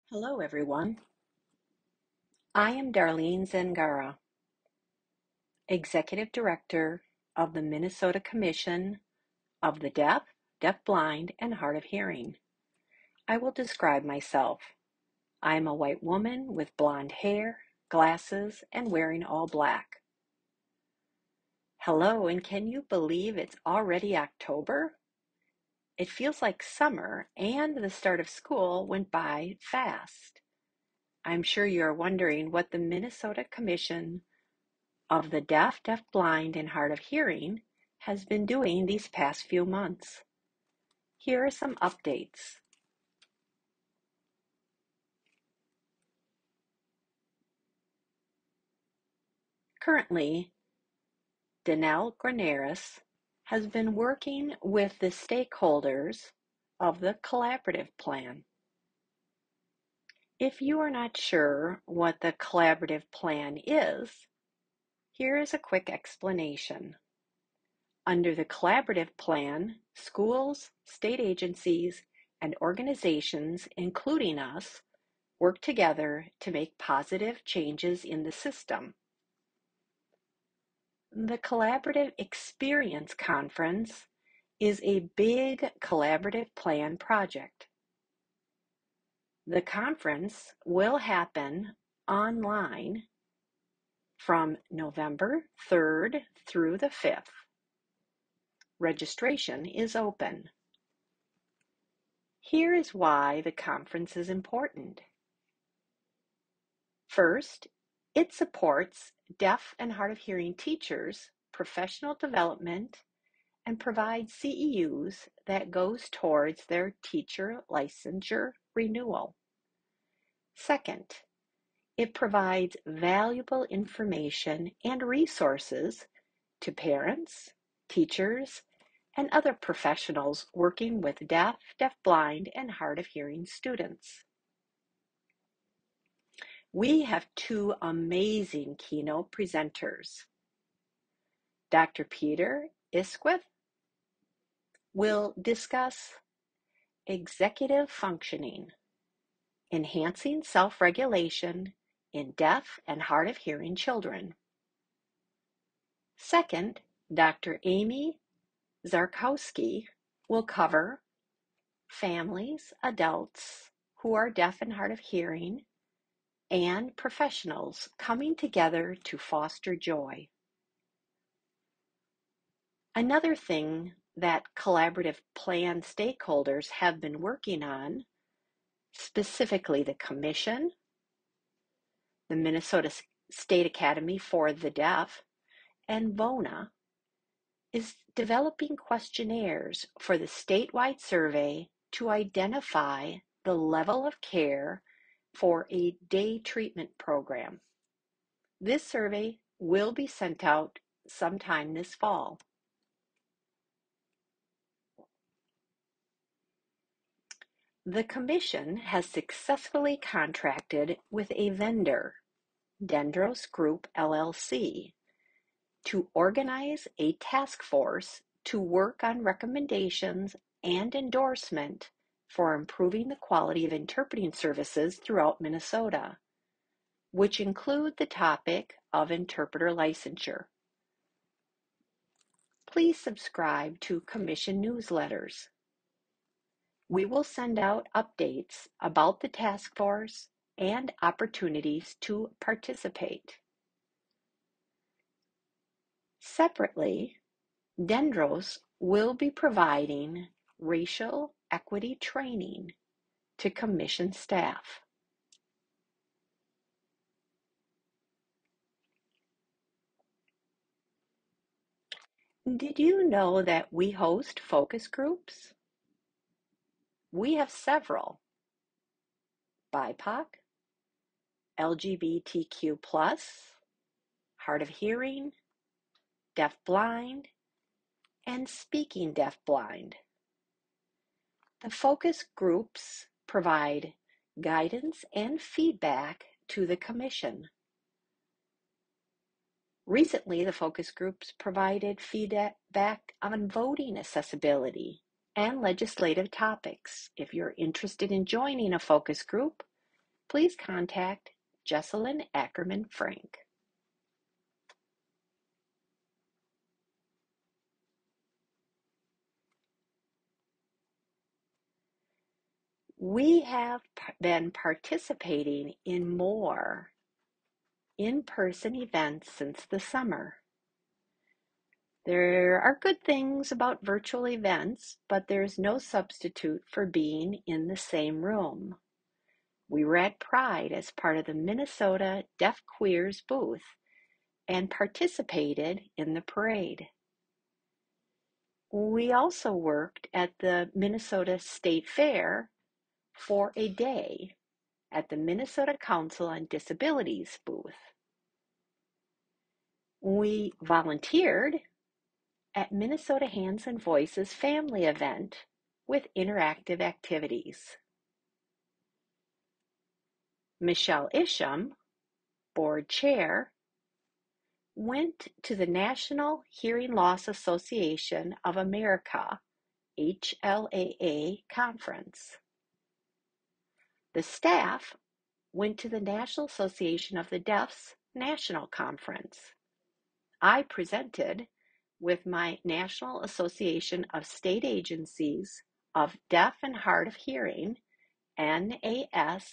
Hello, everyone. I am Darlene Zangara, Executive Director of the Minnesota Commission of the Deaf, Deafblind, and Hard of Hearing. I will describe myself. I am a white woman with blonde hair, glasses, and wearing all black. Hello, and can you believe it's already October? It feels like summer and the start of school went by fast. I'm sure you're wondering what the Minnesota Commission of the Deaf, Deafblind, and Hard of Hearing has been doing these past few months. Here are some updates. Currently, Danelle Gournaris has been working with the stakeholders of the collaborative plan. If you are not sure what the collaborative plan is, here is a quick explanation. Under the collaborative plan, schools, state agencies, and organizations, including us, work together to make positive changes in the system. The Collaborative Experience Conference is a big collaborative plan project. The conference will happen online from November 3rd through the 5th. Registration is open. Here is why the conference is important. First, it supports deaf and hard of hearing teachers' professional development and provides CEUs that goes towards their teacher licensure renewal. Second, it provides valuable information and resources to parents, teachers, and other professionals working with deaf, deafblind, and hard of hearing students. We have two amazing keynote presenters. Dr. Peter Isquith will discuss executive functioning, enhancing self-regulation in deaf and hard of hearing children. Second, Dr. Amy Zarkowski will cover families, adults who are deaf and hard of hearing, and professionals coming together to foster joy. Another thing that collaborative plan stakeholders have been working on, specifically the Commission, the Minnesota State Academy for the Deaf, and VONA, is developing questionnaires for the statewide survey to identify the level of care for a day treatment program. This survey will be sent out sometime this fall. The Commission has successfully contracted with a vendor, Dendros Group LLC, to organize a task force to work on recommendations and endorsement for improving the quality of interpreting services throughout Minnesota, which include the topic of interpreter licensure. Please subscribe to Commission newsletters. We will send out updates about the task force and opportunities to participate. Separately, Dendros will be providing racial equity training to Commission staff. Did you know that we host focus groups? We have several: BIPOC, LGBTQ+, hard of hearing, deaf-blind, and speaking deaf-blind. The focus groups provide guidance and feedback to the Commission. Recently, the focus groups provided feedback on voting accessibility and legislative topics. If you're interested in joining a focus group, please contact Jessalyn Ackerman Frank. We have been participating in more in-person events since the summer. There are good things about virtual events, but there's no substitute for being in the same room. We were at Pride as part of the Minnesota Deaf Queers booth and participated in the parade. We also worked at the Minnesota State Fair for a day at the Minnesota Council on Disabilities booth. We volunteered at Minnesota Hands and Voices family event with interactive activities. Michelle Isham, board chair, went to the National Hearing Loss Association of America, HLAA conference. The staff went to the National Association of the Deaf's National Conference. I presented with my National Association of State Agencies of Deaf and Hard of Hearing, NASADHH,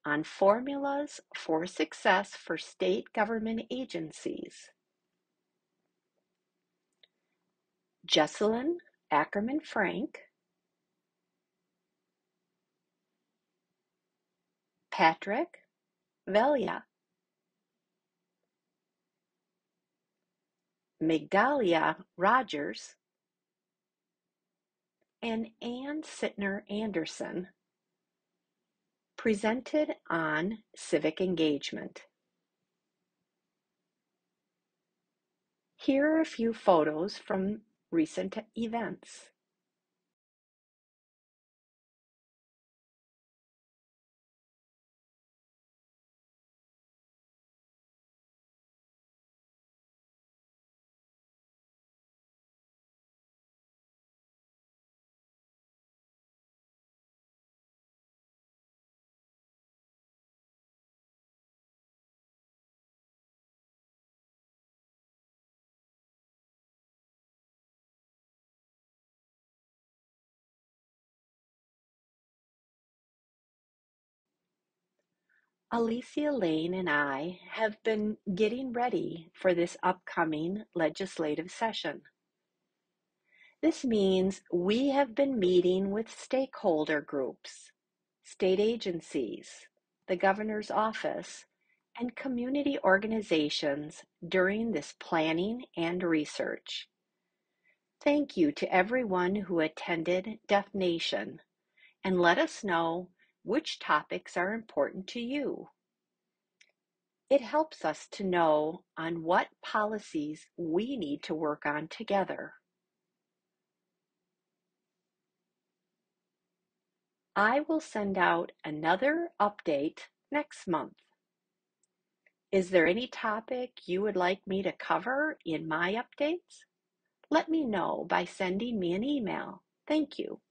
on formulas for success for state government agencies. Jessalyn Ackerman Frank, Patrick Velia, Migdalia Rogers, and Ann Sittner Anderson presented on civic engagement. Here are a few photos from recent events. Alicia Lane and I have been getting ready for this upcoming legislative session. This means we have been meeting with stakeholder groups, state agencies, the governor's office, and community organizations during this planning and research. Thank you to everyone who attended Deaf Nation, and let us know which topics are important to you. It helps us to know on what policies we need to work on together. I will send out another update next month. Is there any topic you would like me to cover in my updates? Let me know by sending me an email. Thank you.